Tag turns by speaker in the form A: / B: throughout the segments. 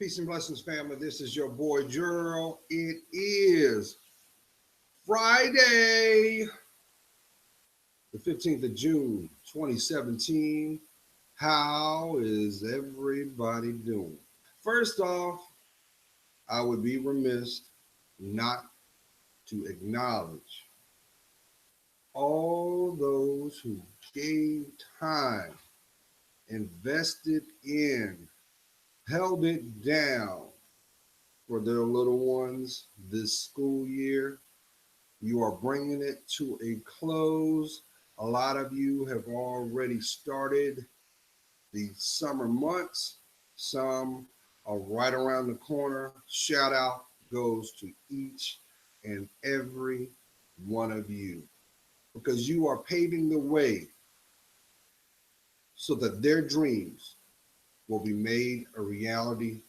A: Peace and blessings, family. This is your boy Gerald. It is Friday, the 15th of June, 2017. How is everybody doing? First off, I would be remiss not to acknowledge all those who gave time, invested in, held it down for their little ones this school year. You are bringing it to a close. A lot of you have already started the summer months. Some are right around the corner. Shout out goes to each and every one of you because you are paving the way so that their dreams will be made a reality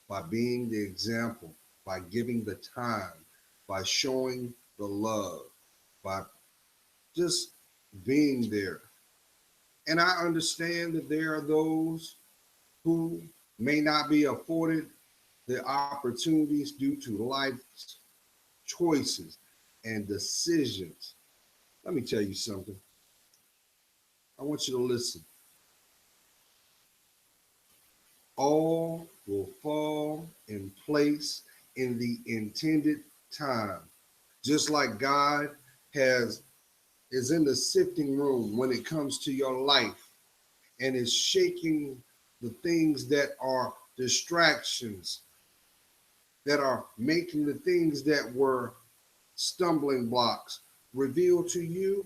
A: by being the example, by giving the time, by showing the love, by just being there. And I understand that there are those who may not be afforded the opportunities due to life's choices and decisions. Let me tell you something. I want you to listen. All will fall in place in the intended time. Just like God has is in the sifting room when it comes to your life and is shaking the things that are distractions, that are making the things that were stumbling blocks revealed to you.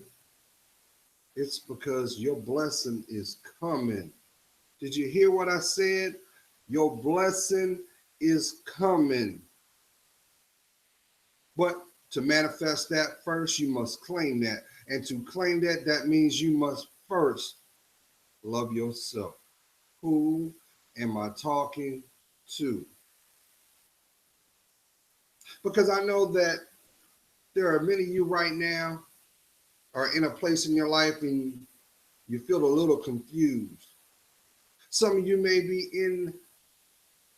A: It's because your blessing is coming. Did you hear what I said? Your blessing is coming. But to manifest that first, you must claim that. And to claim that, that means you must first love yourself. Who am I talking to? Because I know that there are many of you right now are in a place in your life and you feel a little confused. Some of you may be in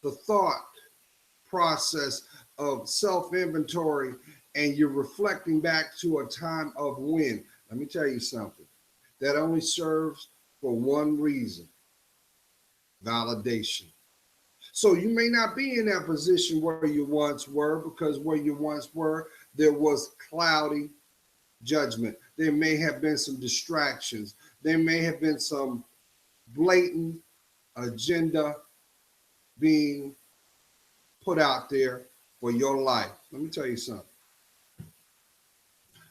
A: the thought process of self-inventory and you're reflecting back to a time of when. Let me tell you something. That only serves for one reason: validation. So you may not be in that position where you once were, because where you once were, there was cloudy judgment. There may have been some distractions. There may have been some blatant agenda being put out there for your life. Let me tell you something.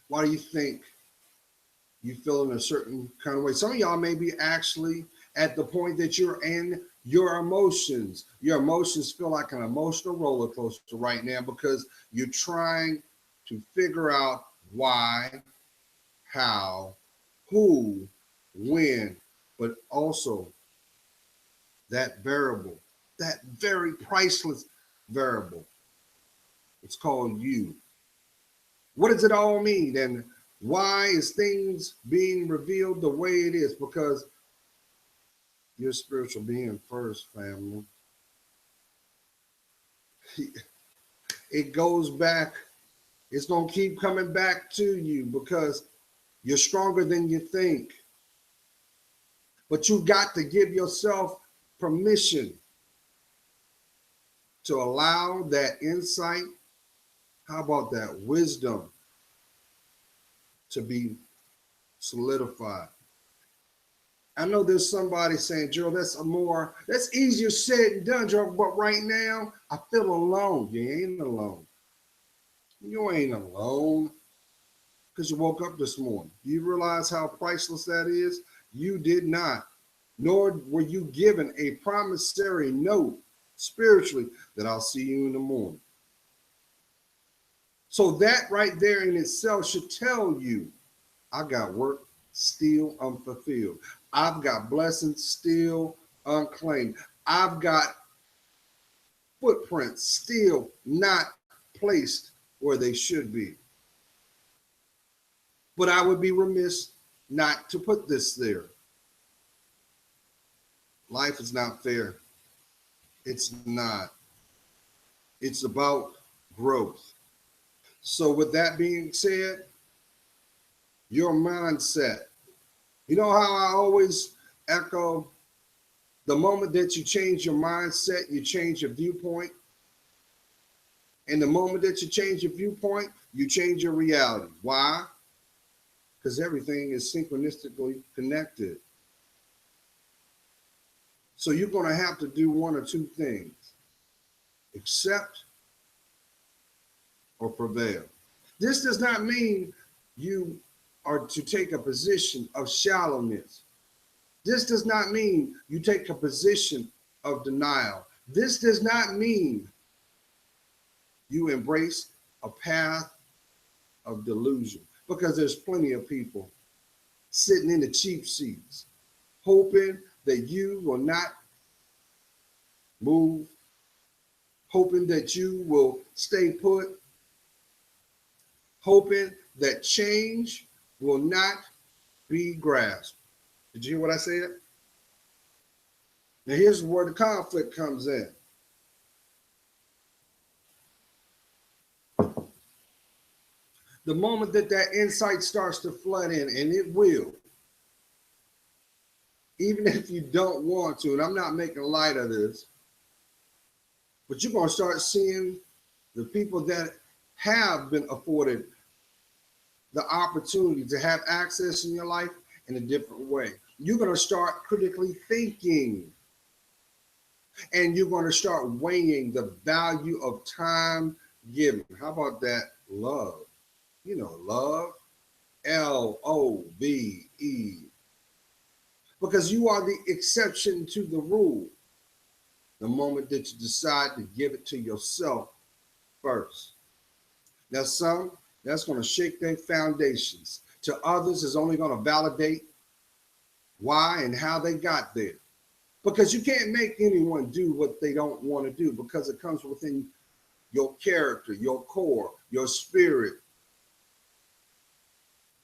A: Why do you think you feel in a certain kind of way? Some of y'all may be actually at the point that you're in your emotions. Your emotions feel like an emotional roller coaster right now because you're trying to figure out why, how, who, when, but also that variable, that very priceless variable. It's called you. What does it all mean? And why is things being revealed the way it is? Because you're a spiritual being first, family. It goes back. It's going to keep coming back to you because you're stronger than you think. But you've got to give yourself permission to allow that insight. How about that wisdom to be solidified? I know there's somebody saying, Gerald, that's easier said than done, Gerald, but right now I feel alone. You ain't alone. You ain't alone because you woke up this morning. Do you realize how priceless that is? You did not, nor were you given a promissory note spiritually that I'll see you in the morning. So that right there in itself should tell you, I got work still unfulfilled. I've got blessings still unclaimed. I've got footprints still not placed where they should be. But I would be remiss not to put this there. Life is not fair. It's not. It's about growth. So with that being said, your mindset. You know how I always echo, the moment that you change your mindset, you change your viewpoint. And the moment that you change your viewpoint, you change your reality. Why? Because everything is synchronistically connected. So you're going to have to do one or two things: accept or prevail. This does not mean you are to take a position of shallowness. This does not mean you take a position of denial. This does not mean you embrace a path of delusion, because there's plenty of people sitting in the cheap seats, hoping that you will not move, hoping that you will stay put, hoping that change will not be grasped. Did you hear what I said? Now here's where the conflict comes in. The moment that that insight starts to flood in, and it will, even if you don't want to, and I'm not making light of this, but you're going to start seeing the people that have been afforded the opportunity to have access in your life in a different way. You're going to start critically thinking, and you're going to start weighing the value of time given. How about that? Love. You know, love, LOVE. Because you are the exception to the rule the moment that you decide to give it to yourself first. Now, some, that's going to shake their foundations. To others, it's only going to validate why and how they got there. Because you can't make anyone do what they don't want to do, because it comes within your character, your core, your spirit.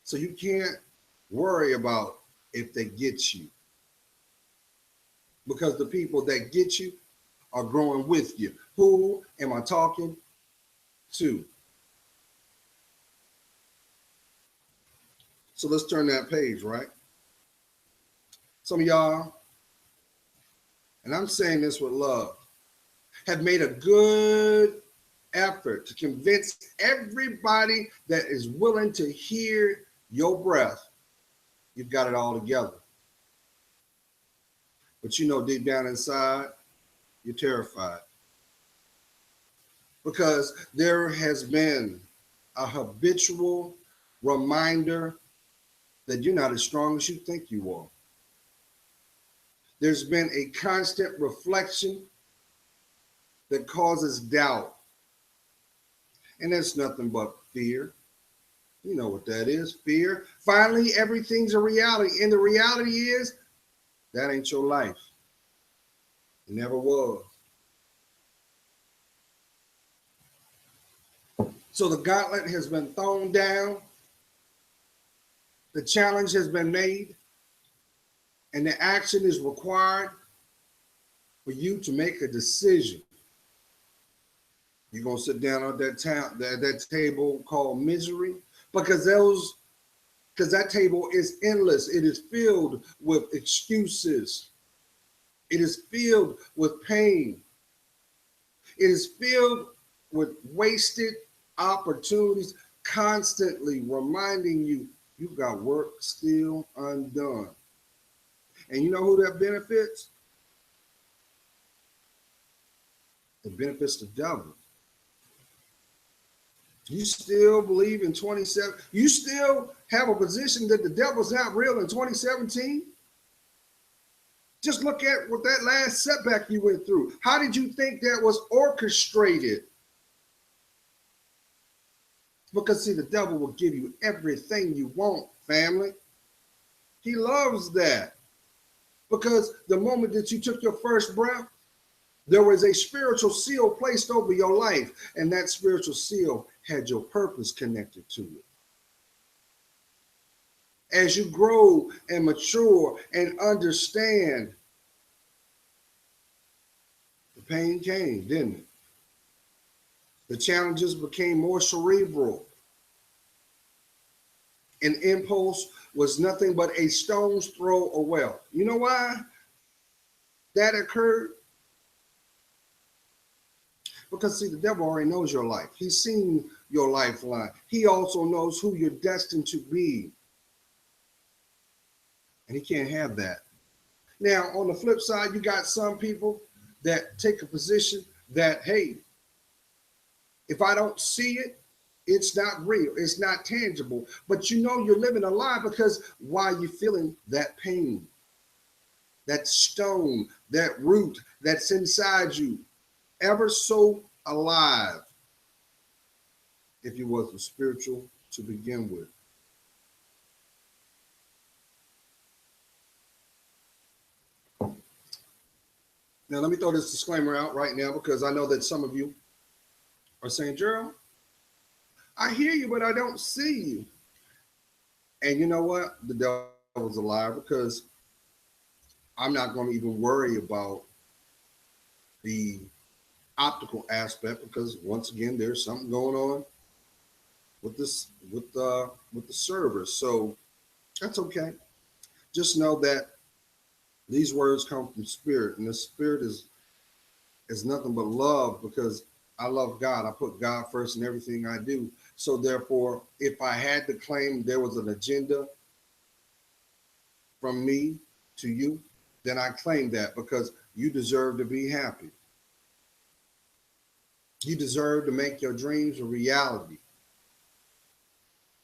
A: So you can't worry about if they get you, because the people that get you are growing with you. Who am I talking to? So let's turn that page, right? Some of y'all, and I'm saying this with love, have made a good effort to convince everybody that is willing to hear your breath you've got it all together. But you know, deep down inside, you're terrified, because there has been a habitual reminder that you're not as strong as you think you are. There's been a constant reflection that causes doubt. And that's nothing but fear. You know what that is, fear. Finally, everything's a reality. And the reality is, that ain't your life. It never was. So the gauntlet has been thrown down. The challenge has been made. And the action is required for you to make a decision. You're going to sit down at that table called misery, because that table is endless. It is filled with excuses. It is filled with pain. It is filled with wasted opportunities, constantly reminding you you've got work still undone. And you know who that benefits? It benefits the devil. You still believe in 27? You still have a position that the devil's not real in 2017? Just look at what that last setback you went through. How did you think that was orchestrated? Because see, the devil will give you everything you want, family. He loves that. Because the moment that you took your first breath, there was a spiritual seal placed over your life, and that spiritual seal had your purpose connected to it. As you grow and mature and understand the pain came, didn't it? The challenges became more cerebral. An impulse was nothing but a stone's throw away. You know why that occurred? Because, see, the devil already knows your life. He's seen your lifeline. He also knows who you're destined to be. And he can't have that. Now, on the flip side, you got some people that take a position that, hey, if I don't see it, it's not real. It's not tangible. But you know you're living a lie because why are you feeling that pain, that stone, that root that's inside you, ever so alive, if you wasn't spiritual to begin with. Now, let me throw this disclaimer out right now because I know that some of you are saying, Gerald, I hear you, but I don't see you. And you know what? The devil's a liar because I'm not going to even worry about the optical aspect because once again, there's something going on with this with the servers. So that's okay. Just know that these words come from spirit, and the spirit is nothing but love because I love God. I put God first in everything I do. So therefore, if I had to claim there was an agenda from me to you, then I claim that because you deserve to be happy. You deserve to make your dreams a reality.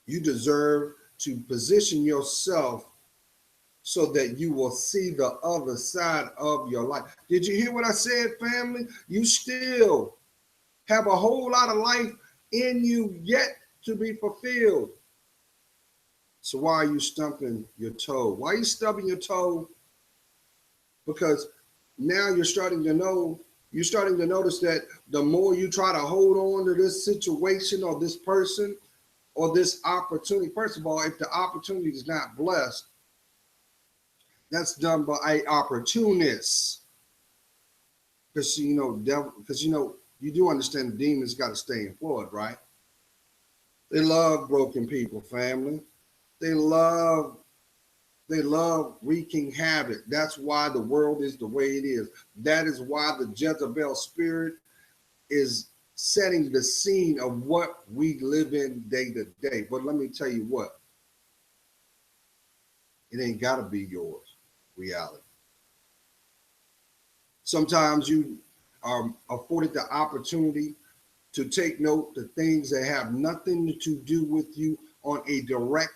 A: You deserve to position yourself so that you will see the other side of your life. Did you hear what I said, family? You still have a whole lot of life in you yet to be fulfilled. So why are you stumping your toe? Why are you stubbing your toe? Because now you're starting to notice that the more you try to hold on to this situation or this person or this opportunity, first of all, if the opportunity is not blessed, that's done by an opportunist. Because you do understand the demons got to stay employed, right? They love broken people, family. They love wreaking havoc. That's why the world is the way it is. That is why the Jezebel spirit is setting the scene of what we live in day to day. But let me tell you what, it ain't got to be yours reality. Sometimes you are afforded the opportunity to take note of things that have nothing to do with you on a direct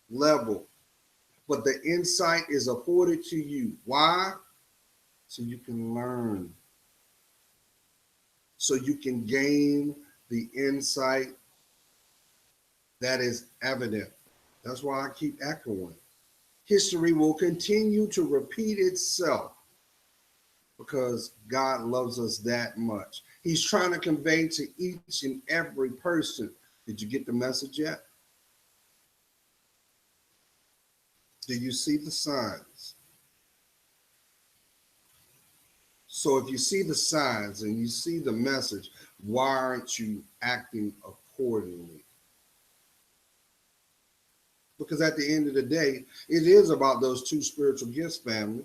A: level. But the insight is afforded to you. Why? So you can learn. So you can gain the insight that is evident. That's why I keep echoing. History will continue to repeat itself because God loves us that much. He's trying to convey to each and every person. Did you get the message yet? Do you see the signs? So if you see the signs and you see the message, why aren't you acting accordingly? Because at the end of the day, it is about those two spiritual gifts, family.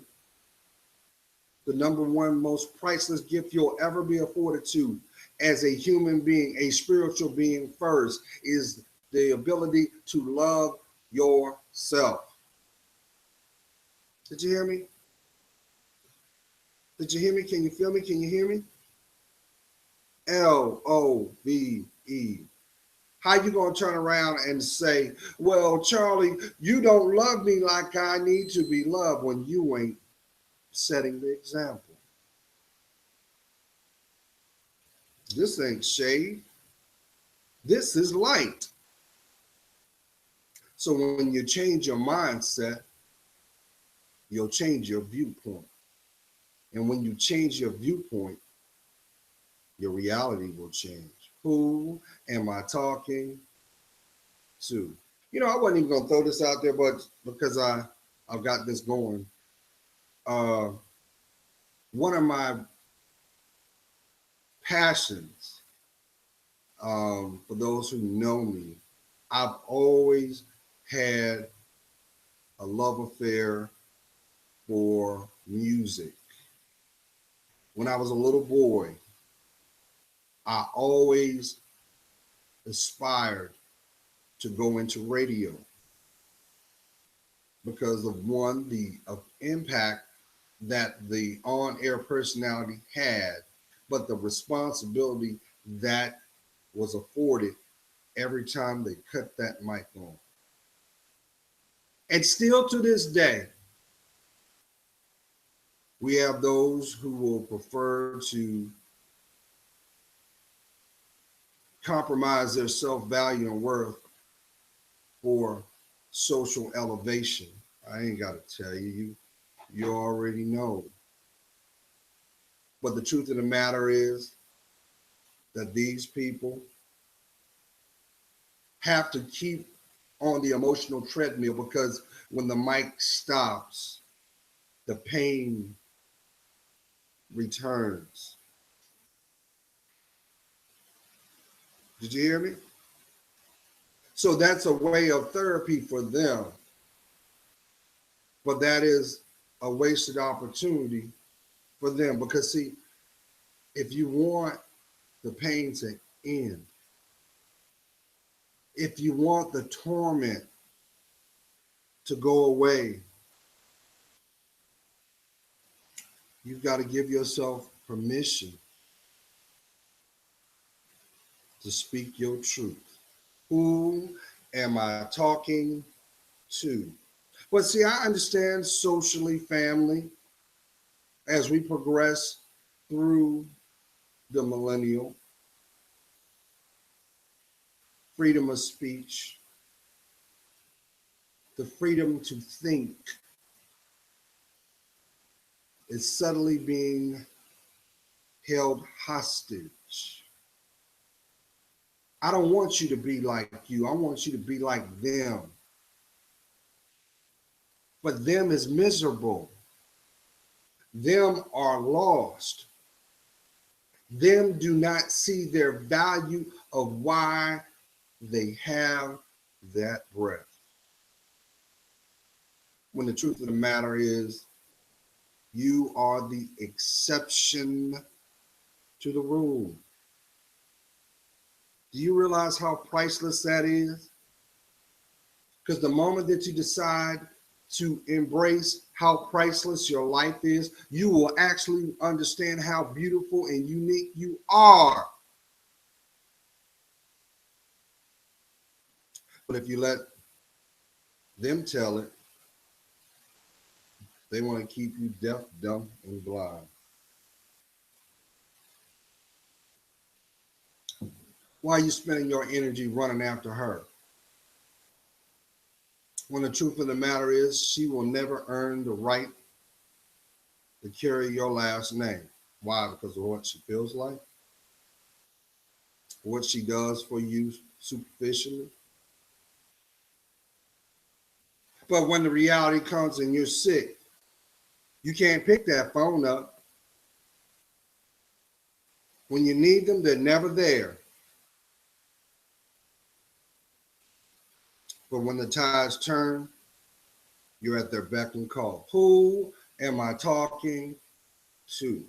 A: The number one most priceless gift you'll ever be afforded to as a human being, a spiritual being first, is the ability to love yourself. Did you hear me? Did you hear me? Can you feel me? Can you hear me? LOVE. How you gonna turn around and say, well, Charlie, you don't love me like I need to be loved when you ain't setting the example? This ain't shade. This is light. So when you change your mindset, you'll change your viewpoint. And when you change your viewpoint, your reality will change. Who am I talking to? I wasn't even gonna throw this out there, but because I've got this going. One of my passions. For those who know me, I've always had a love affair for music. When I was a little boy, I always aspired to go into radio because of one, the impact that the on-air personality had, but the responsibility that was afforded every time they cut that mic on. And still to this day, we have those who will prefer to compromise their self-value and worth for social elevation. I ain't got to tell you, you already know. But the truth of the matter is that these people have to keep on the emotional treadmill because when the mic stops, the pain returns. Did you hear me? So that's a way of therapy for them. But that is a wasted opportunity for them because, see, if you want the pain to end, if you want the torment to go away, you've got to give yourself permission to speak your truth. Who am I talking to? But see, I understand socially, family, as we progress through the millennial, freedom of speech, the freedom to think is subtly being held hostage. I don't want you to be like you. I want you to be like them. But them is miserable. Them are lost. Them do not see their value of why they have that breath. When the truth of the matter is, you are the exception to the rule. Do you realize how priceless that is? Because the moment that you decide to embrace how priceless your life is, you will actually understand how beautiful and unique you are. But if you let them tell it, they want to keep you deaf, dumb, and blind. Why are you spending your energy running after her? When the truth of the matter is, she will never earn the right to carry your last name. Why? Because of what she feels like, what she does for you superficially. But when the reality comes and you're sick, you can't pick that phone up. When you need them, they're never there. But when the tides turn, you're at their beck and call. Who am I talking to?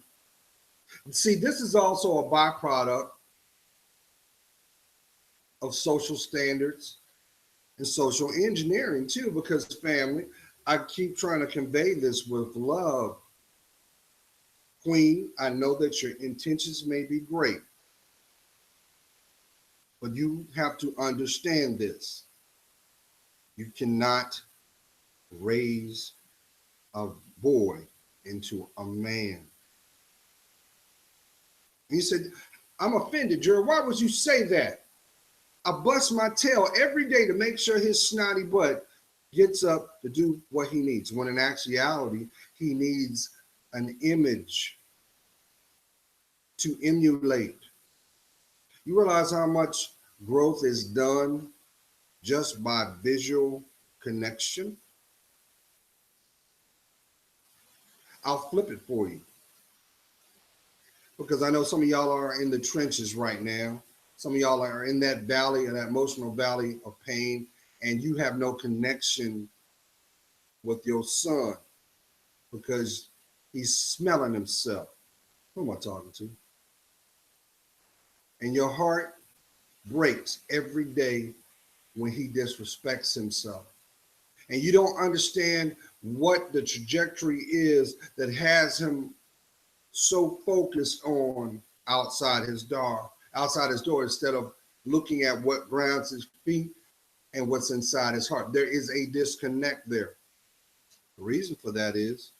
A: See, this is also a byproduct of social standards and social engineering too, because family, I keep trying to convey this with love. Queen, I know that your intentions may be great, but you have to understand this. You cannot raise a boy into a man. And he said, I'm offended, Jared. Why would you say that? I bust my tail every day to make sure his snotty butt gets up to do what he needs, when in actuality, he needs an image to emulate. You realize how much growth is done just by visual connection? I'll flip it for you. Because I know some of y'all are in the trenches right now. Some of y'all are in that valley, that emotional valley of pain, and you have no connection with your son because he's smelling himself. Who am I talking to? And your heart breaks every day when he disrespects himself. And you don't understand what the trajectory is that has him so focused on outside his door, instead of looking at what grounds his feet and what's inside his heart. There is a disconnect there. The reason for that is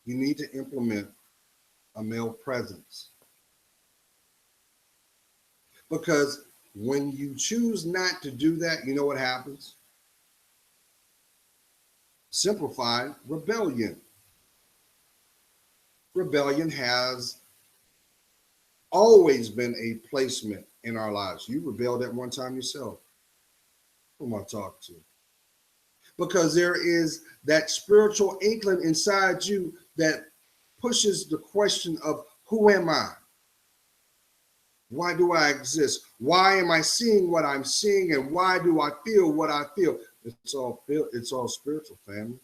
A: you need to implement a male presence. Because when you choose not to do that, you know what happens? Simplified, rebellion. Rebellion has always been a placement in our lives. You rebelled at one time yourself. Who am I talking to? Because there is that spiritual inkling inside you that pushes the question of, who am I? Why do I exist? Why am I seeing what I'm seeing? And why do I feel what I feel? It's all spiritual, family.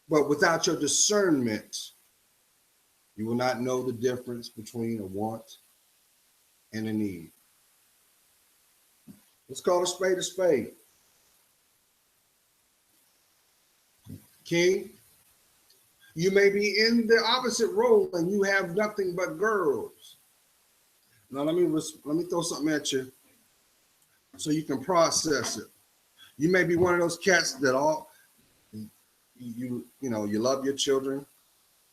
A: But without your discernment, you will not know the difference between a want and a need. Let's call a spade a spade. King, you may be in the opposite role and you have nothing but girls. Now let me throw something at you so you can process it. You may be one of those cats that you love your children,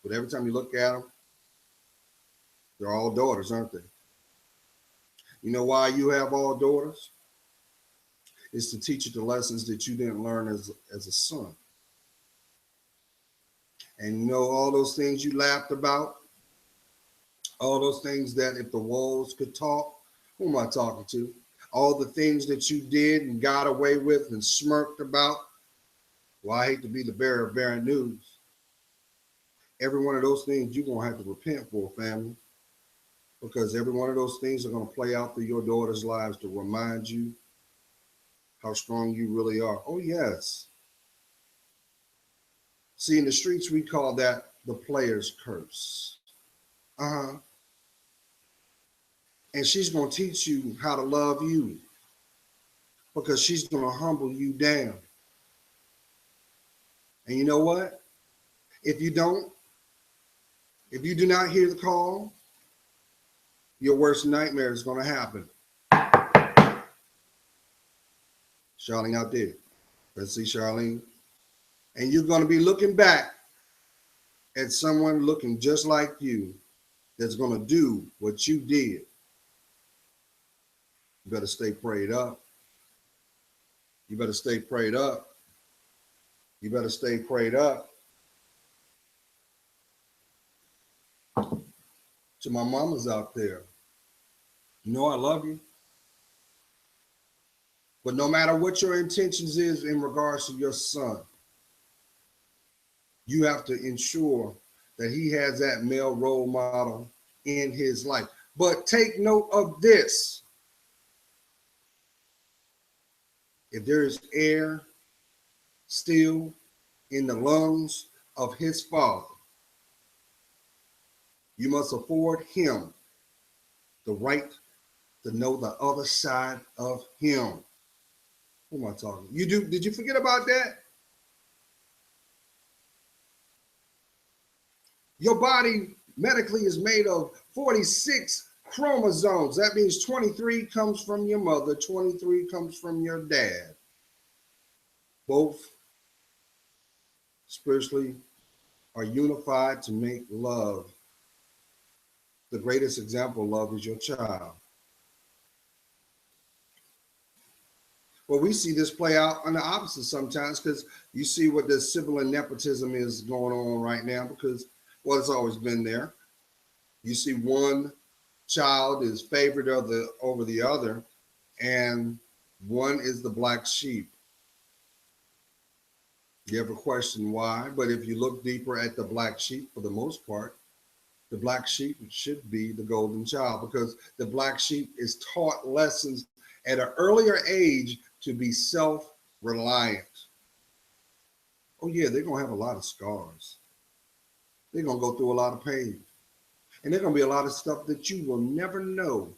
A: but every time you look at them, they're all daughters, aren't they? You know why you have all daughters? It's to teach you the lessons that you didn't learn as a son. And you know all those things you laughed about, all those things that if the walls could talk, who am I talking to? All the things that you did and got away with and smirked about. Well, I hate to be the bearer of bad news. Every one of those things you're going to have to repent for, family. Because every one of those things are going to play out through your daughter's lives to remind you how strong you really are. Oh, yes. See, in the streets, we call that the player's curse. Uh-huh. And she's going to teach you how to love you because she's going to humble you down. And you know what? If you do not hear the call, your worst nightmare is going to happen. Charlene out there. Let's see Charlene. And you're going to be looking back at someone looking just like you that's going to do what you did. You better stay prayed up. You better stay prayed up. You better stay prayed up. To my mamas out there, you know I love you. But no matter what your intentions is in regards to your son, you have to ensure that he has that male role model in his life. But take note of this. If there is air still in the lungs of his father, you must afford him the right to know the other side of him. Who am I talking? Did you forget about that? Your body medically is made of 46 chromosomes. That means 23 comes from your mother, 23 comes from your dad. Both spiritually are unified to make love. The greatest example of love is your child. Well, we see this play out on the opposite sometimes because you see what the sibling nepotism is going on right now because, well, it's always been there. You see one child is favored over the other, and one is the black sheep. You ever question why? But if you look deeper at the black sheep, for the most part, the black sheep should be the golden child, because the black sheep is taught lessons at an earlier age to be self-reliant. Oh yeah, they're gonna have a lot of scars. They're gonna go through a lot of pain. And there's gonna be a lot of stuff that you will never know.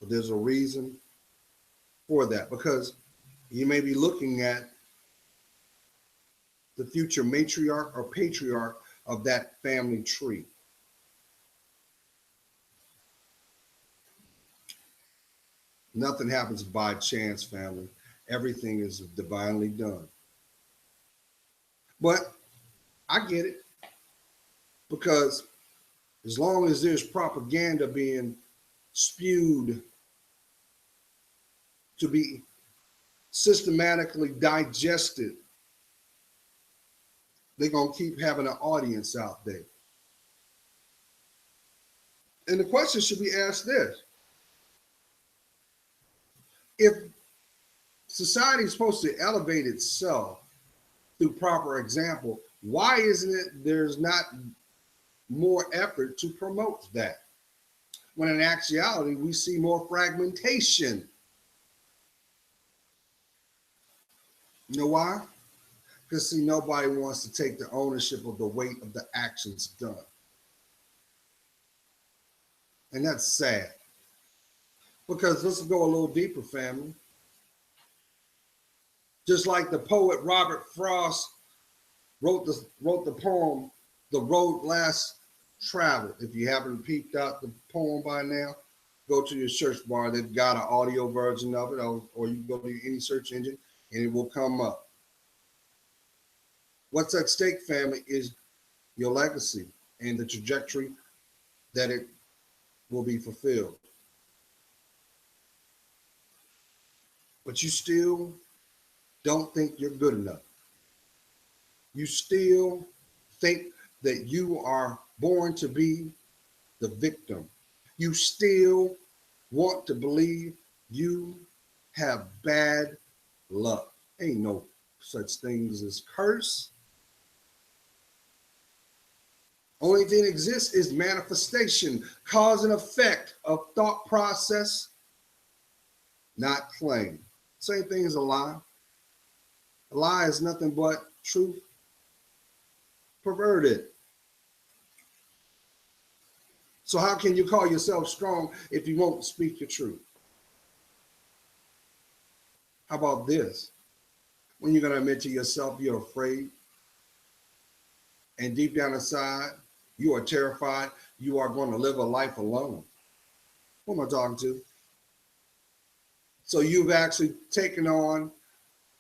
A: But there's a reason for that, because you may be looking at the future matriarch or patriarch of that family tree. Nothing happens by chance, family. Everything is divinely done. But I get it, because as long as there's propaganda being spewed to be systematically digested, they're going to keep having an audience out there. And the question should be asked this: if society is supposed to elevate itself through proper example, why isn't it there's not more effort to promote that? When in actuality, we see more fragmentation. You know why? Because see, nobody wants to take the ownership of the weight of the actions done. And that's sad. Because let's go a little deeper, family. Just like the poet Robert Frost wrote the poem, The Road Less Traveled. If you haven't peeped out the poem by now, go to your search bar. They've got an audio version of it, or you can go to any search engine and it will come up. What's at stake, family, is your legacy and the trajectory that it will be fulfilled. But you still don't think you're good enough. You still think that you are born to be the victim. You still want to believe you have bad luck. Ain't no such things as curse. Only thing that exists is manifestation, cause and effect of thought process, not claim. Same thing as a lie. A lie is nothing but truth perverted. So how can you call yourself strong if you won't speak your truth? How about this? When you're going to admit to yourself you're afraid, and deep down inside, you are terrified you are going to live a life alone. Who am I talking to? So you've actually taken on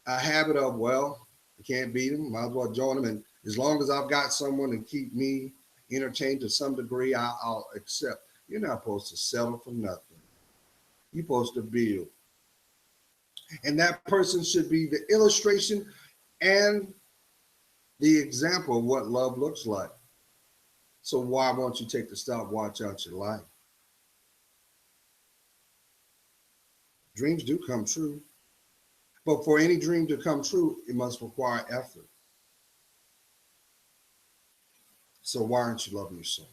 A: a habit of, well, I can't beat them, might as well join them. And as long as I've got someone to keep me entertained to some degree, I'll accept. You're not supposed to settle for nothing. You're supposed to build. And that person should be the illustration and the example of what love looks like. So why won't you take the stopwatch out your life? Dreams do come true. But for any dream to come true, it must require effort. So why aren't you loving yourself?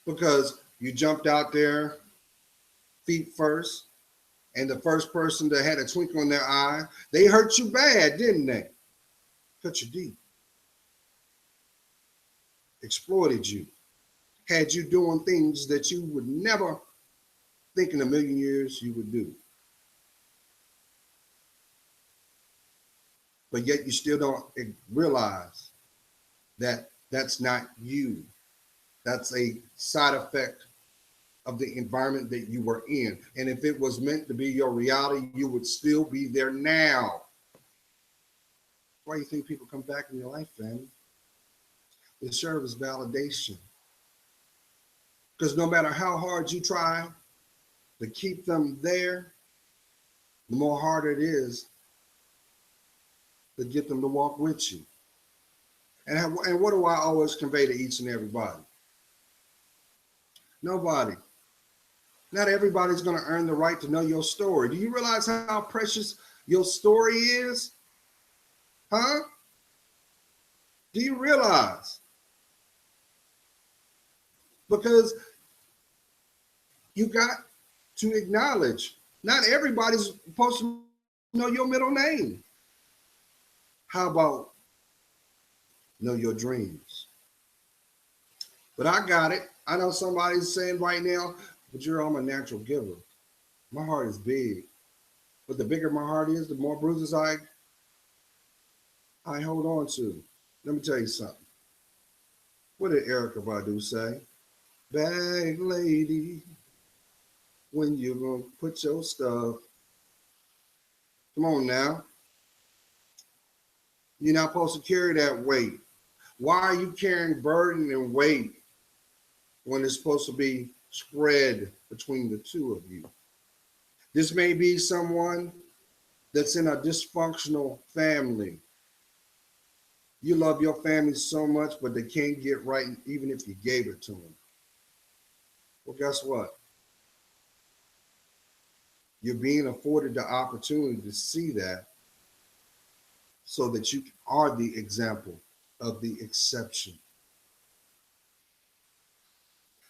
A: Because you jumped out there feet first, and the first person that had a twinkle in their eye, they hurt you bad, didn't they? Cut you deep. Exploited you. Had you doing things that you would never think in a million years you would do. But yet you still don't realize that that's not you. That's a side effect of the environment that you were in. And if it was meant to be your reality, you would still be there now. Why do you think people come back in your life, family? They serve as validation. Because no matter how hard you try to keep them there, the more harder it is to get them to walk with you. And what do I always convey to each and everybody? Nobody Not everybody's going to earn the right to know your story. Do you realize how precious your story is? Huh? Do you realize? Because you got to acknowledge not everybody's supposed to know your middle name. How about know your dreams? But I got it. I know somebody's saying right now, but I'm a natural giver. My heart is big. But the bigger my heart is, the more bruises I hold on to. Let me tell you something. What did Erykah Badu say? Bag lady, when you gonna put your stuff? Come on now. You're not supposed to carry that weight. Why are you carrying burden and weight when it's supposed to be spread between the two of you? This may be someone that's in a dysfunctional family. You love your family so much, but they can't get right even if you gave it to them. Well, guess what? You're being afforded the opportunity to see that so that you are the example of the exception.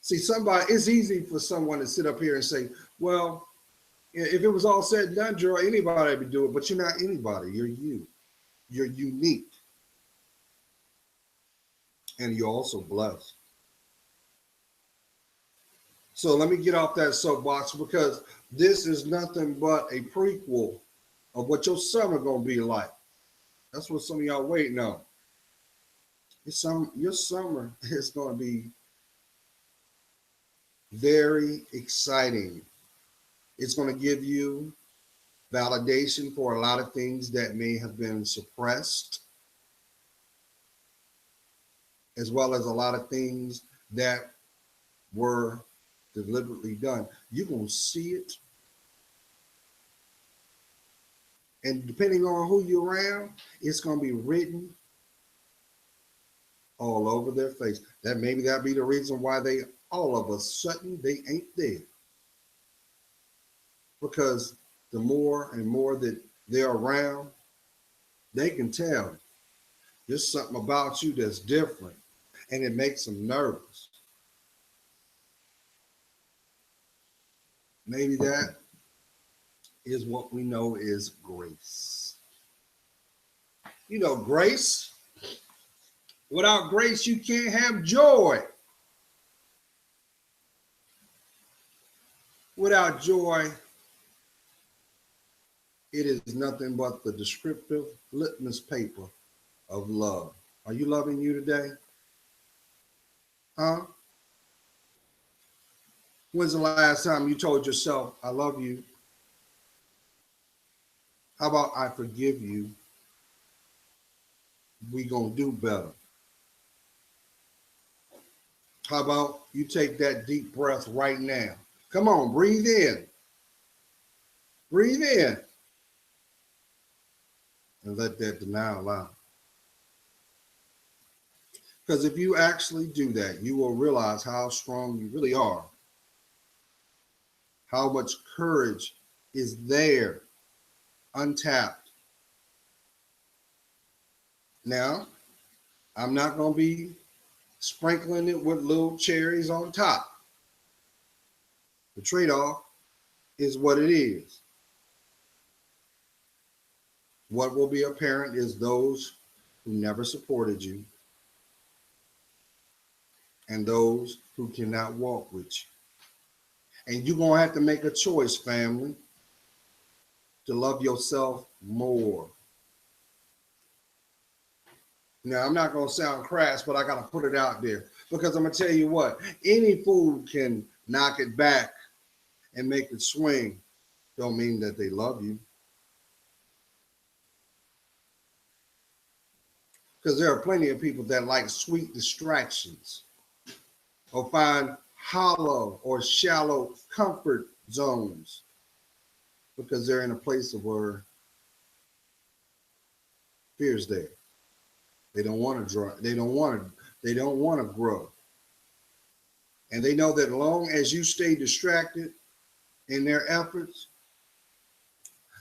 A: See, it's easy for someone to sit up here and say, well, if it was all said and done, Joe, anybody would do it, but you're not anybody. You're you. You're unique. And you're also blessed. So let me get off that soapbox because this is nothing but a prequel of what your summer gonna be like. That's what some of y'all waiting on. Your summer is gonna be very exciting. It's gonna give you validation for a lot of things that may have been suppressed, as well as a lot of things that were deliberately done. You're gonna see it. And depending on who you're around, it's going to be written all over their face. That'd be the reason why they all of a sudden they ain't there. Because the more and more that they're around, they can tell there's something about you that's different, and it makes them nervous. Maybe that is what we know is grace. You know, grace. Without grace, you can't have joy. Without joy, it is nothing but the descriptive litmus paper of love. Are you loving you today? Huh? When's the last time you told yourself, I love you? How about I forgive you? We gonna do better. How about you take that deep breath right now? Come on, breathe in. Breathe in. And let that denial out. Because if you actually do that, you will realize how strong you really are. How much courage is there, untapped. Now, I'm not going to be sprinkling it with little cherries on top. The trade-off is what it is. What will be apparent is those who never supported you and those who cannot walk with you. And you're going to have to make a choice, family, to love yourself more. Now, I'm not going to sound crass, but I got to put it out there because I'm going to tell you what, any food can knock it back and make it swing. Don't mean that they love you. Because there are plenty of people that like sweet distractions or find hollow or shallow comfort zones because they're in a place of where fear's there. They don't want to draw. They don't want to grow. And they know that as long as you stay distracted, in their efforts,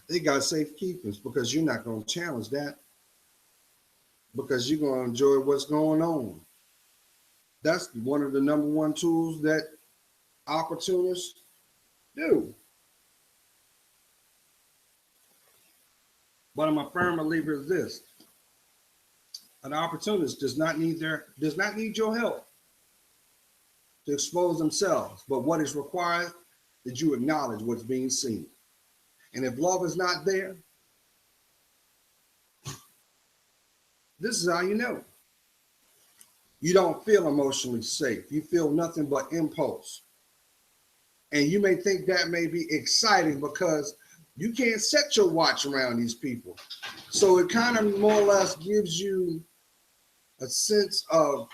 A: they got safekeepings because you're not going to challenge that because you're going to enjoy what's going on. That's one of the number one tools that opportunists do. But I'm a firm believer of this. An opportunist does not need your help to expose themselves. But what is required is you acknowledge what's being seen. And if love is not there, this is how you know. You don't feel emotionally safe. You feel nothing but impulse. And you may think that may be exciting because you can't set your watch around these people. So it kind of more or less gives you a sense of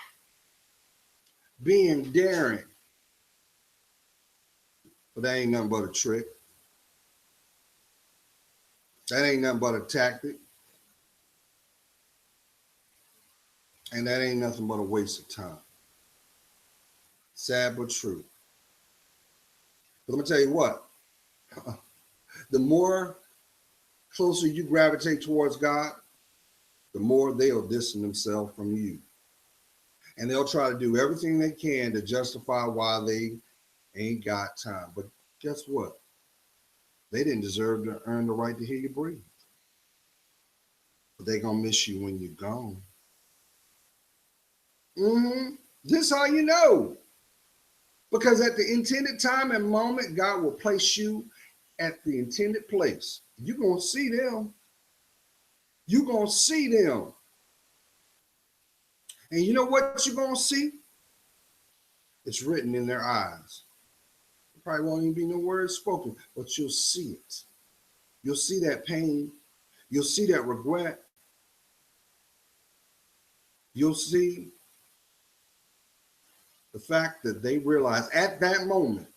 A: being daring. But that ain't nothing but a trick. That ain't nothing but a tactic. And that ain't nothing but a waste of time. Sad but true. But let me tell you what, the more closer you gravitate towards God, the more they'll distance themselves from you. And they'll try to do everything they can to justify why they ain't got time. But guess what? They didn't deserve to earn the right to hear you breathe. But they're going to miss you when you're gone. This how you know. Because at the intended time and moment, God will place you at the intended place. You're going to see them. You're going to see them. And you know what you're going to see? It's written in their eyes. There probably won't even be no words spoken, but you'll see it. You'll see that pain. You'll see that regret. You'll see the fact that they realize at that moment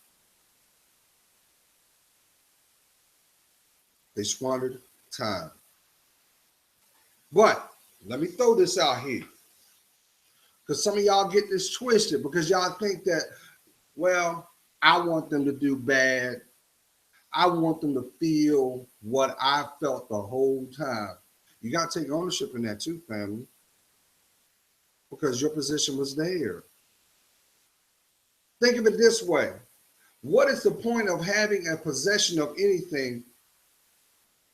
A: they squandered time. But let me throw this out here, because some of y'all get this twisted because y'all think that, well, I want them to do bad. I want them to feel what I felt the whole time. You got to take ownership in that too, family, because your position was there. Think of it this way. What is the point of having a possession of anything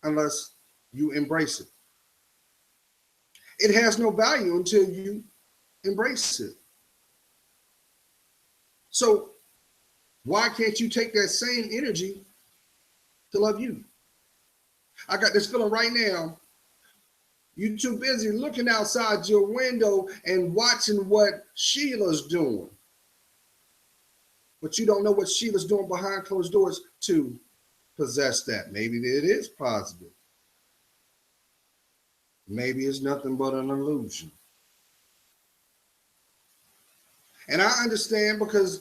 A: unless you embrace it? It has no value until you embrace it. So why can't you take that same energy to love you? I got this feeling right now. You're too busy looking outside your window and watching what Sheila's doing. But you don't know what Sheila's doing behind closed doors to possess that. Maybe it is positive. Maybe it's nothing but an illusion. And I understand, because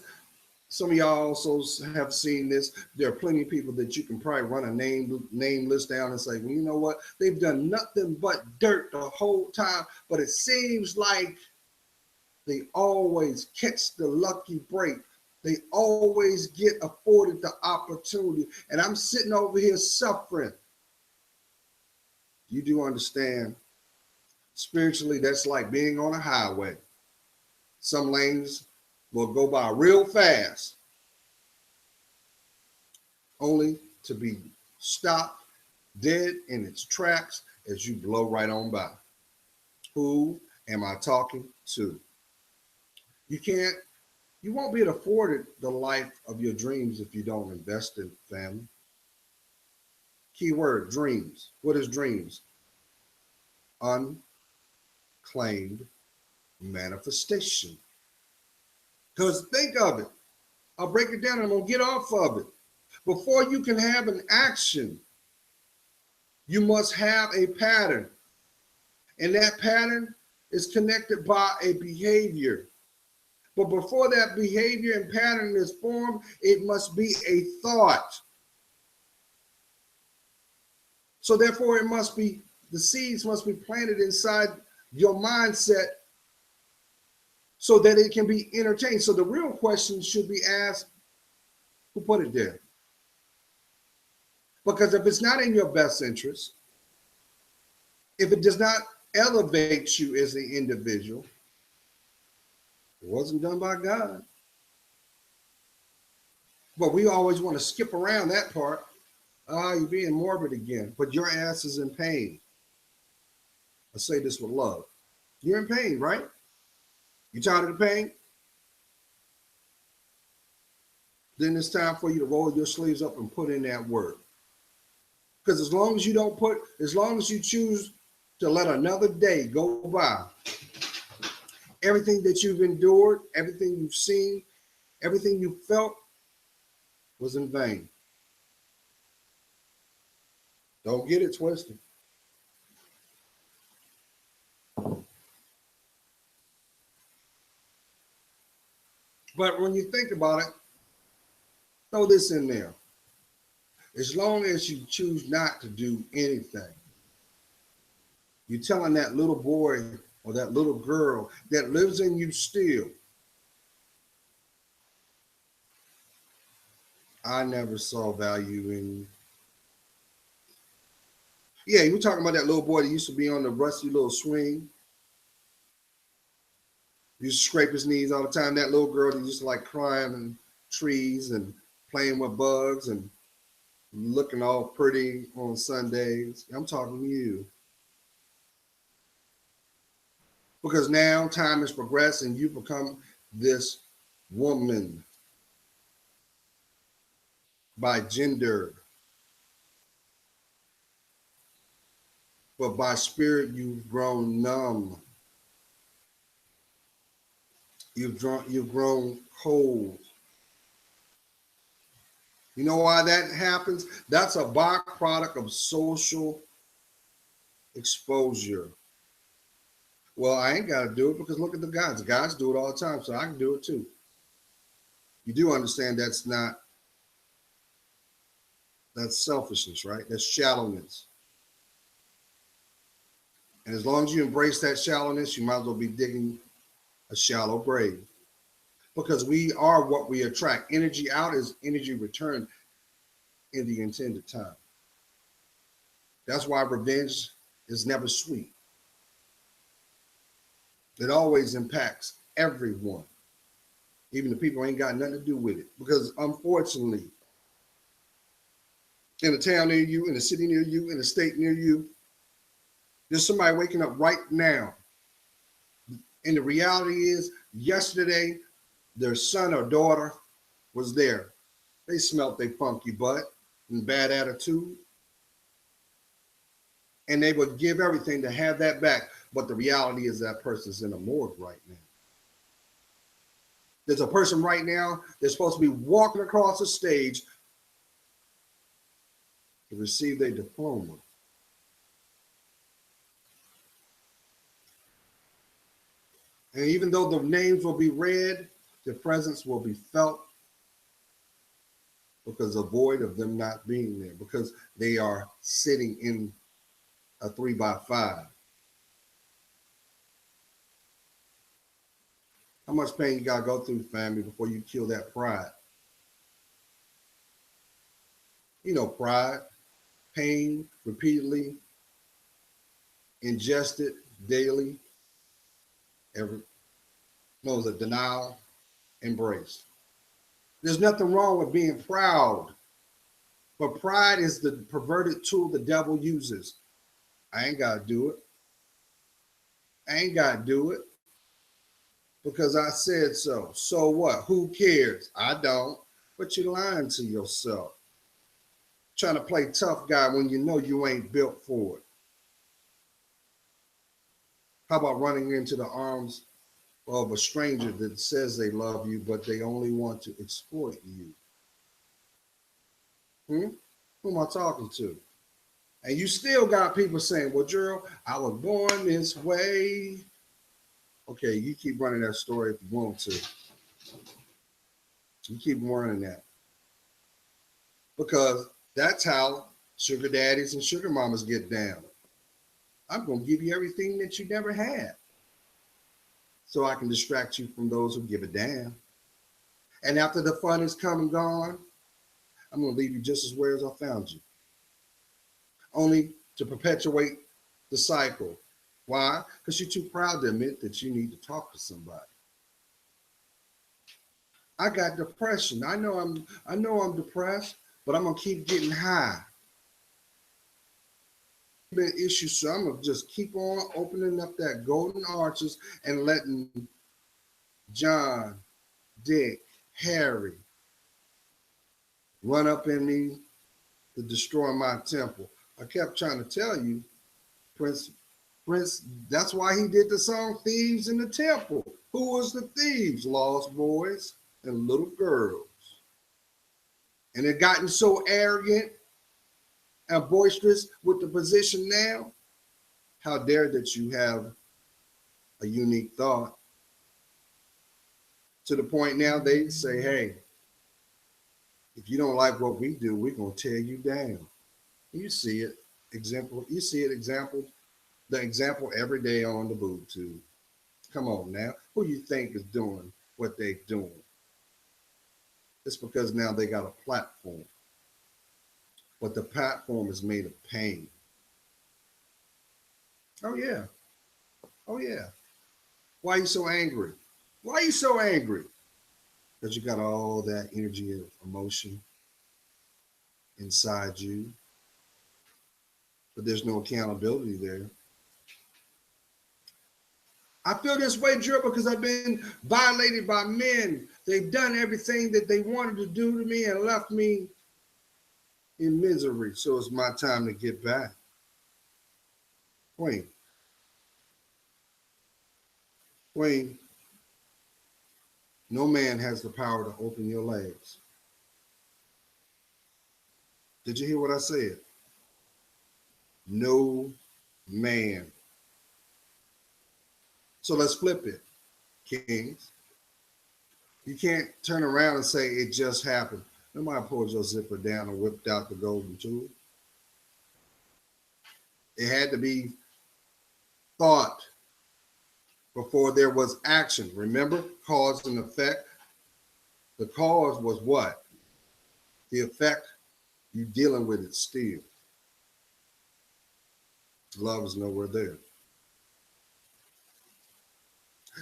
A: some of y'all also have seen this. There are plenty of people that you can probably run a name list down and say, well, you know what? They've done nothing but dirt the whole time, but it seems like they always catch the lucky break. They always get afforded the opportunity. And I'm sitting over here suffering. You do understand, spiritually, that's like being on a highway. Some lanes will go by real fast, only to be stopped dead in its tracks as you blow right on by. Who am I talking to? You won't be afforded the life of your dreams if you don't invest in family. Key word, dreams. What is dreams? Unclaimed manifestation. Because think of it. I'll break it down and I'm going to get off of it. Before you can have an action, you must have a pattern. And that pattern is connected by a behavior. But before that behavior and pattern is formed, it must be a thought. So therefore, the seeds must be planted inside your mindset so that it can be entertained. So the real question should be asked, who put it there? Because if it's not in your best interest, if it does not elevate you as an individual, it wasn't done by God. But we always want to skip around that part. Ah, you're being morbid again, but your ass is in pain. I say this with love. You're in pain, right? You tired of the pain? Then it's time for you to roll your sleeves up and put in that work. Because as long as you choose to let another day go by, everything that you've endured, everything you've seen, everything you felt was in vain. Don't get it twisted. But when you think about it, throw this in there. As long as you choose not to do anything, you're telling that little boy or that little girl that lives in you still, I never saw value in you. Yeah, you were talking about that little boy that used to be on the rusty little swing. Used to scrape his knees all the time. That little girl that used to like climbing trees and playing with bugs and looking all pretty on Sundays. I'm talking to you. Because now time has progressed and you become this woman by gender, but by spirit you've grown numb. You've grown cold. You know why that happens? That's a byproduct of social exposure. Well, I ain't got to do it because look at the gods. The gods do it all the time, so I can do it too. You do understand that's selfishness, right? That's shallowness. And as long as you embrace that shallowness, you might as well be digging a shallow grave. Because we are what we attract. Energy out is energy returned in the intended time. That's why revenge is never sweet. It always impacts everyone, even the people who ain't got nothing to do with it. Because unfortunately, in a town near you, in a city near you, in a state near you, there's somebody waking up right now. And the reality is, yesterday, their son or daughter was there. They smelt their funky butt and bad attitude. And they would give everything to have that back. But the reality is that person's in a morgue right now. There's a person right now that's supposed to be walking across the stage to receive their diploma. And even though the names will be read, their presence will be felt because of the void of them not being there, because they are sitting in a 3x5. How much pain you gotta go through, family, before you kill that pride? You know, pride, pain, repeatedly ingested daily, every knows a denial, embrace. There's nothing wrong with being proud, but pride is the perverted tool the devil uses. I ain't gotta do it. I ain't gotta do it because I said so. So what? Who cares? I don't. But you're lying to yourself. Trying to play tough guy when you know you ain't built for it. How about running into the arms of a stranger that says they love you, but they only want to exploit you? Who am I talking to? And you still got people saying, well, Gerald, I was born this way. Okay, you keep running that story if you want to. You keep running that. Because that's how sugar daddies and sugar mamas get down. I'm going to give you everything that you never had so I can distract you from those who give a damn. And after the fun is come and gone, I'm going to leave you just as where as I found you. only to perpetuate the cycle. Why? Because you're too proud to admit that you need to talk to somebody. I got depression. I know I'm depressed, but I'm gonna keep getting high. Been issues, so I'm gonna just keep on opening up that golden arches and letting John, Dick, Harry run up in me to destroy my temple. I kept trying to tell you, Prince, Prince, that's why he did the song Thieves in the Temple. Who was the thieves? Lost boys and little girls. And it gotten so arrogant and boisterous with the position now. How dare that you have a unique thought, to the point now they say, hey, if you don't like what we do, we're gonna tear you down. You see it, the example every day on the boob tube. Come on now. Who you think is doing what they doing? It's because now they got a platform. But the platform is made of pain. Oh yeah. Oh yeah. Why are you so angry? Why are you so angry? Because you got all that energy of emotion inside you, but there's no accountability there. I feel this way, Drew, because I've been violated by men. They've done everything that they wanted to do to me and left me in misery. So it's my time to get back. Queen, Queen, no man has the power to open your legs. Did you hear what I said? No man. So let's flip it, kings. You can't turn around and say it just happened. Nobody pulled your zipper down and whipped out the golden tool. It had to be thought before there was action. Remember, cause and effect. The cause was what? The effect, you dealing with it still. Love is nowhere there.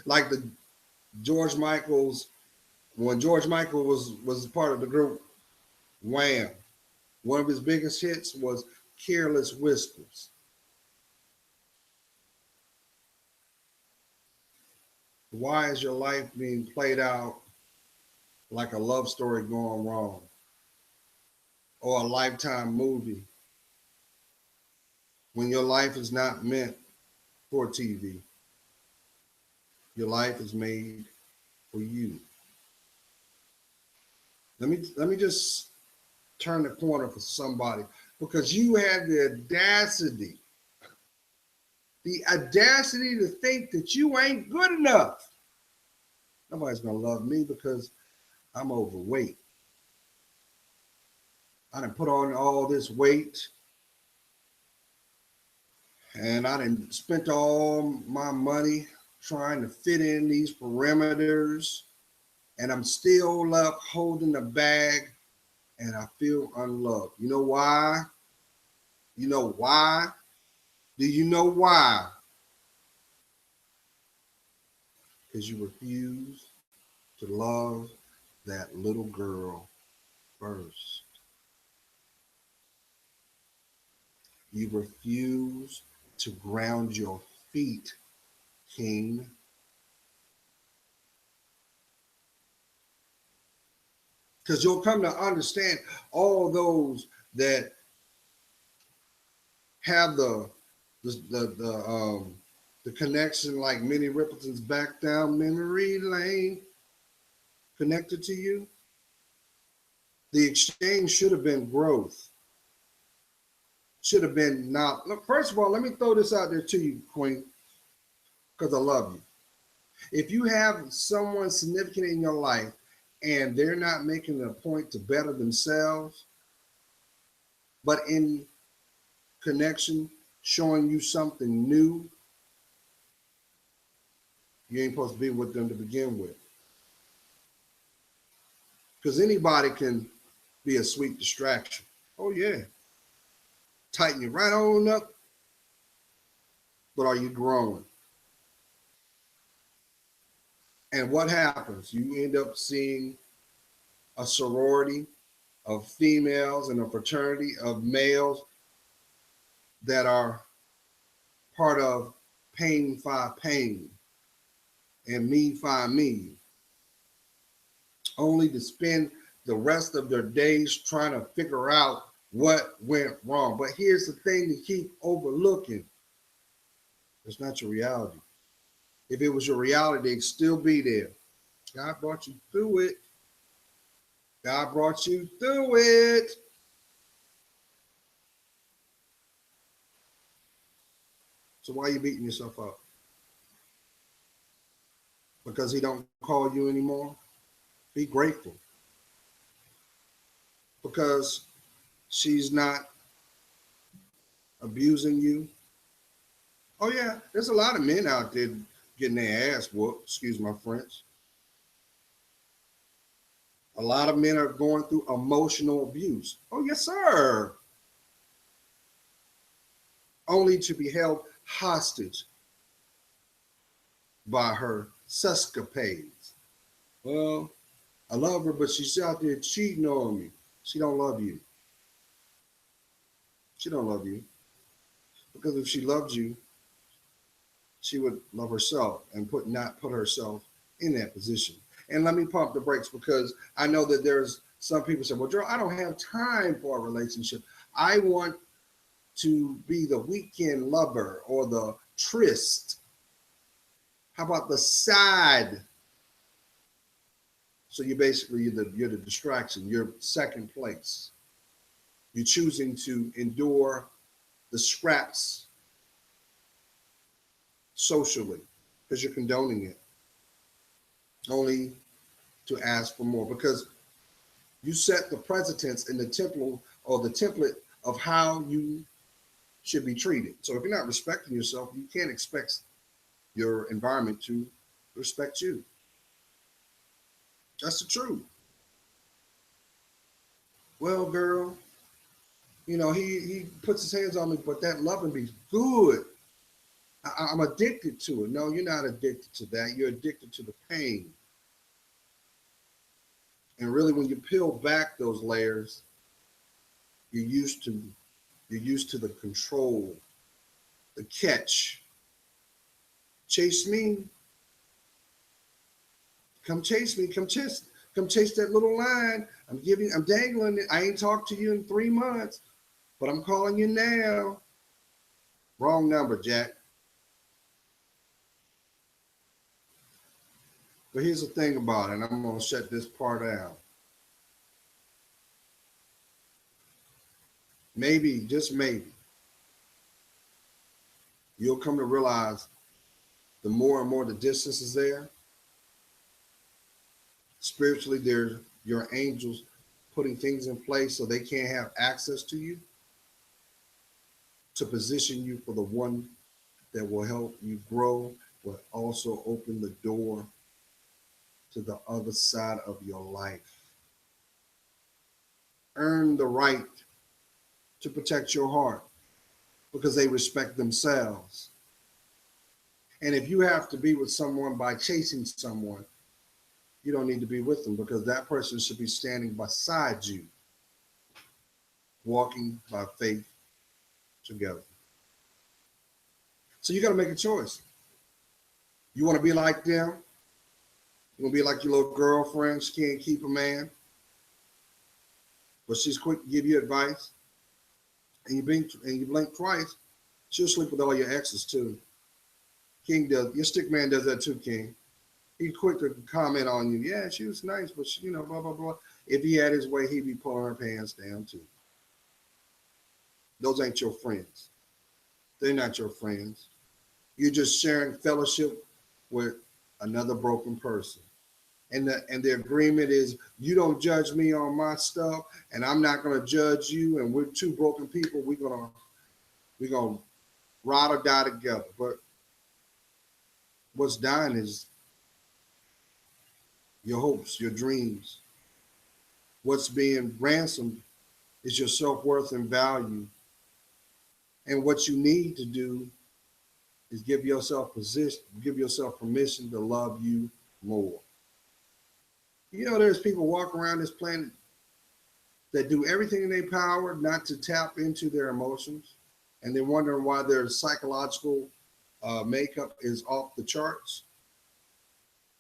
A: Like the George Michael's, when George Michael was part of the group Wham, one of his biggest hits was Careless Whispers. Why is your life being played out like a love story gone wrong, or a Lifetime movie, when your life is not meant for TV? Your life is made for you. Let me just turn the corner for somebody, because you have the audacity to think that you ain't good enough. Nobody's gonna love me because I'm overweight. I done put on all this weight, and I done spent all my money trying to fit in these parameters, and I'm still left holding the bag, and I feel unloved. You know why? You know why? Do you know why? Because you refuse to love that little girl first. You refuse to ground your feet, King. Because you'll come to understand all those that have the connection, like Minnie Riperton's Back Down Memory Lane, connected to you. The exchange should have been growth. Should have been not. Look, first of all, let me throw this out there to you, Queen, because I love you. If you have someone significant in your life and they're not making it a point to better themselves, but in connection, showing you something new, you ain't supposed to be with them to begin with. Because anybody can be a sweet distraction. Oh, yeah. tighten you right on up, but are you growing? And what happens? You end up seeing a sorority of females and a fraternity of males that are part of pain fi pain and me fi me, only to spend the rest of their days trying to figure out what went wrong. But here's the thing to keep overlooking. It's not your reality. If it was your reality, they'd still be there. God brought you through it. God brought you through it. So why are you beating yourself up? Because he don't call you anymore? Be grateful. Because she's not abusing you? Oh yeah, there's a lot of men out there getting their ass whooped, excuse my French. A lot of men are going through emotional abuse. Oh yes, sir. Only to be held hostage by her sescapades. Well, I love her, but she's out there cheating on me. She don't love you. She don't love you. Because if she loved you, she would love herself and not put herself in that position. And let me pump the brakes because I know that there's some people say, well, Joe, I don't have time for a relationship. I want to be the weekend lover or the tryst. How about the side? So you're basically you're the distraction. You're second place. You're choosing to endure the scraps socially because you're condoning it, only to ask for more because you set the precedence in the temple or the template of how you should be treated. So if you're not respecting yourself, you can't expect your environment to respect you. That's the truth. Well, girl, he puts his hands on me, but that loving me's good. I'm addicted to it. No, you're not addicted to that. You're addicted to the pain. And really, when you peel back those layers, you're used to the control, the catch. Chase me. Come chase me. Come chase that little line. I'm dangling it. I ain't talked to you in 3 months, but I'm calling you now. Wrong number, Jack. But here's the thing about it, and I'm gonna shut this part out. Maybe, just maybe, you'll come to realize the more and more the distance is there, spiritually, there's your angels putting things in place so they can't have access to you, to position you for the one that will help you grow, but also open the door to the other side of your life. Earn the right to protect your heart because they respect themselves. And if you have to be with someone by chasing someone, you don't need to be with them because that person should be standing beside you, walking by faith together. So you got to make a choice. You want to be like them? You want to be like your little girlfriend? She can't keep a man, but she's quick to give you advice. And you blink twice, she'll sleep with all your exes too. King does. Your stick man does that too, King. He's quick to comment on you. Yeah, she was nice, but she, blah blah blah. If he had his way, he'd be pulling her pants down too. Those ain't your friends. They're not your friends. You're just sharing fellowship with another broken person. And the agreement is you don't judge me on my stuff, and I'm not gonna judge you, and we're two broken people. We're gonna ride or die together. But what's dying is your hopes, your dreams. What's being ransomed is your self-worth and value And what you need to do is give yourself permission to love you more. You know, there's people walking around this planet that do everything in their power not to tap into their emotions, and they're wondering why their psychological makeup is off the charts.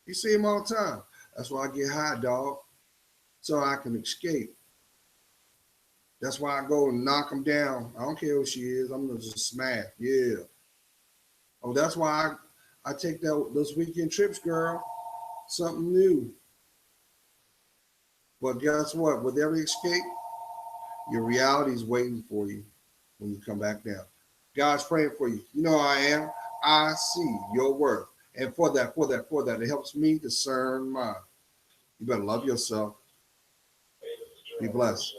A: You see them all the time. That's why I get high, dog, so I can escape. That's why I go and knock them down. I don't care who she is. I'm gonna just smash. Yeah. Oh, that's why I take those weekend trips, girl. Something new. But guess what? With every escape, your reality is waiting for you when you come back down. God's praying for you. You know who I am. I see your worth. And for that, it helps me discern mine. You better love yourself. Be blessed.